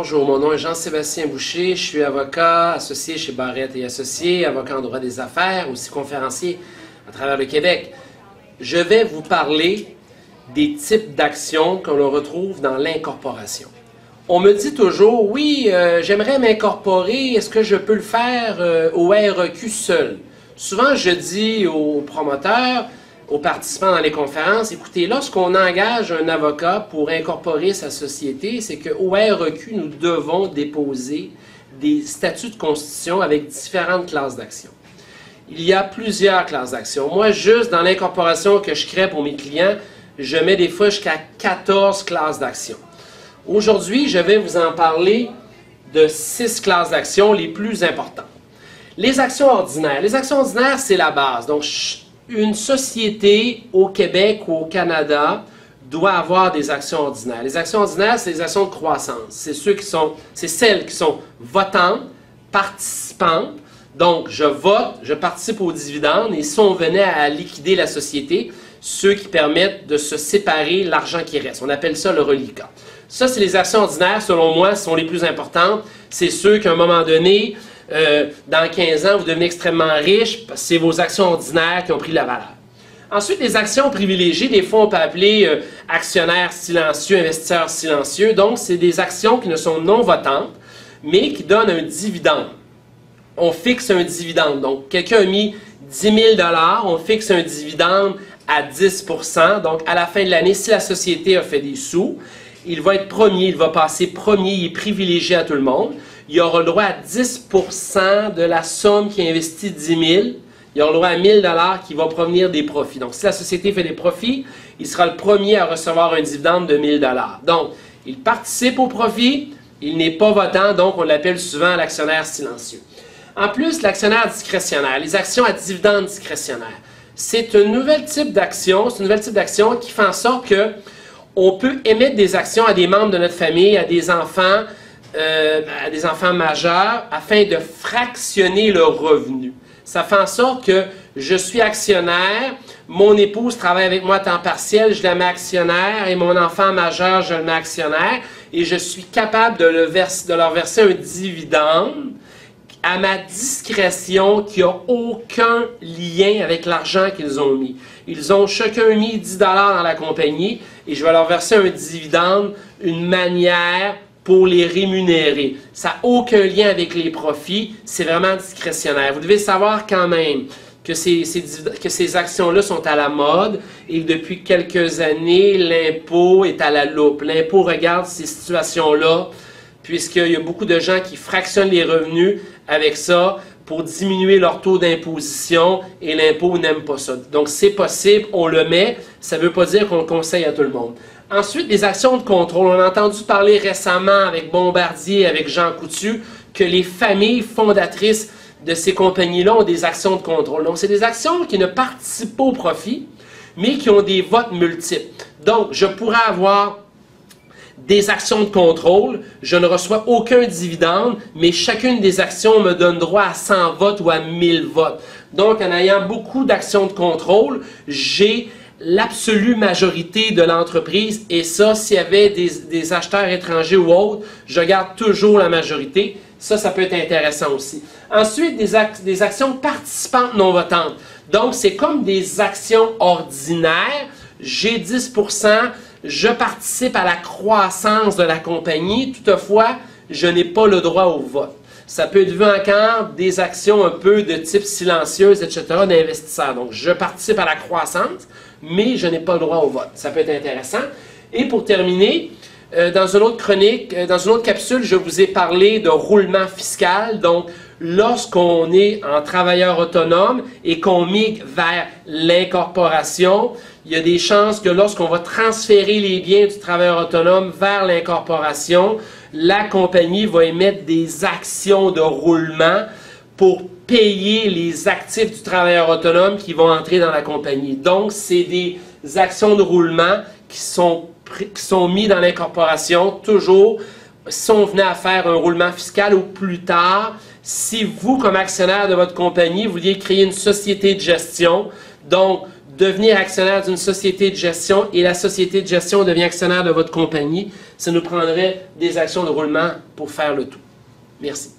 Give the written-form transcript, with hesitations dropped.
Bonjour, mon nom est Jean-Sébastien Boucher, je suis avocat associé chez Barrette et Associés, avocat en droit des affaires, aussi conférencier à travers le Québec. Je vais vous parler des types d'actions que l'on retrouve dans l'incorporation. On me dit toujours, oui, j'aimerais m'incorporer, est-ce que je peux le faire au REQ seul? Souvent, je dis aux promoteurs, aux participants dans les conférences, écoutez, lorsqu'on engage un avocat pour incorporer sa société, c'est qu'au REQ, nous devons déposer des statuts de constitution avec différentes classes d'actions. Il y a plusieurs classes d'actions. Moi, juste dans l'incorporation que je crée pour mes clients, je mets des fois jusqu'à 14 classes d'actions. Aujourd'hui, je vais vous en parler de 6 classes d'actions les plus importantes. Les actions ordinaires. Les actions ordinaires, c'est la base. Donc, une société au Québec ou au Canada doit avoir des actions ordinaires. Les actions ordinaires, c'est les actions de croissance. C'est celles qui sont votantes, participantes. Donc, je vote, je participe aux dividendes et si on venait à liquider la société, ceux qui permettent de se séparer l'argent qui reste. On appelle ça le reliquat. Ça, c'est les actions ordinaires, selon moi, sont les plus importantes. C'est ceux qu'à un moment donné, dans 15 ans, vous devenez extrêmement riche, c'est vos actions ordinaires qui ont pris de la valeur. Ensuite, les actions privilégiées, des fois on peut appeler actionnaires silencieux, investisseurs silencieux. Donc, c'est des actions qui ne sont non votantes, mais qui donnent un dividende. On fixe un dividende. Donc, quelqu'un a mis 10 000 $, on fixe un dividende à 10 %. Donc, à la fin de l'année, si la société a fait des sous, il va être premier, il va passer premier, il est privilégié à tout le monde. Il aura le droit à 10 % de la somme qui a investi 10 000. Il aura le droit à 1 000 $ qui va provenir des profits. Donc, si la société fait des profits, il sera le premier à recevoir un dividende de 1 000 $. Donc, il participe au profit, il n'est pas votant, donc on l'appelle souvent l'actionnaire silencieux. En plus, l'actionnaire discrétionnaire, les actions à dividende discrétionnaire, c'est un nouvel type d'action, qui fait en sorte que on peut émettre des actions à des membres de notre famille, à des enfants majeurs, afin de fractionner leur revenu. Ça fait en sorte que je suis actionnaire, mon épouse travaille avec moi à temps partiel, je la mets actionnaire, et mon enfant majeur, je le mets actionnaire, et je suis capable de leur verser un dividende à ma discrétion qui n'a aucun lien avec l'argent qu'ils ont mis. Ils ont chacun mis 10 $ dans la compagnie et je vais leur verser un dividende, une manière pour les rémunérer. Ça n'a aucun lien avec les profits, c'est vraiment discrétionnaire. Vous devez savoir quand même que ces actions-là sont à la mode et que depuis quelques années, l'impôt est à la loupe. L'impôt regarde ces situations-là puisqu'il y a beaucoup de gens qui fractionnent les revenus avec ça pour diminuer leur taux d'imposition et l'impôt n'aime pas ça. Donc c'est possible, on le met, ça ne veut pas dire qu'on le conseille à tout le monde. Ensuite, les actions de contrôle. On a entendu parler récemment avec Bombardier, avec Jean Coutu, que les familles fondatrices de ces compagnies-là ont des actions de contrôle. Donc c'est des actions qui ne participent pas au profit, mais qui ont des votes multiples. Donc je pourrais avoir des actions de contrôle, je ne reçois aucun dividende, mais chacune des actions me donne droit à 100 votes ou à 1000 votes. Donc, en ayant beaucoup d'actions de contrôle, j'ai l'absolue majorité de l'entreprise et ça, s'il y avait des acheteurs étrangers ou autres, je garde toujours la majorité. Ça peut être intéressant aussi. Ensuite, des actions participantes non votantes. Donc, c'est comme des actions ordinaires. J'ai 10 %. Je participe à la croissance de la compagnie, toutefois, je n'ai pas le droit au vote. Ça peut être vu encore des actions un peu de type silencieuse, etc., d'investisseurs. Donc, je participe à la croissance, mais je n'ai pas le droit au vote. Ça peut être intéressant. Et pour terminer, dans une autre chronique, dans une autre capsule, je vous ai parlé de roulement fiscal. Donc, lorsqu'on est en travailleur autonome et qu'on migre vers l'incorporation, il y a des chances que lorsqu'on va transférer les biens du travailleur autonome vers l'incorporation, la compagnie va émettre des actions de roulement pour payer les actifs du travailleur autonome qui vont entrer dans la compagnie. Donc, c'est des actions de roulement qui sont mis dans l'incorporation, toujours, si on venait à faire un roulement fiscal ou plus tard, si vous, comme actionnaire de votre compagnie, vouliez créer une société de gestion, donc devenir actionnaire d'une société de gestion et la société de gestion devient actionnaire de votre compagnie, ça nous prendrait des actions de roulement pour faire le tout. Merci.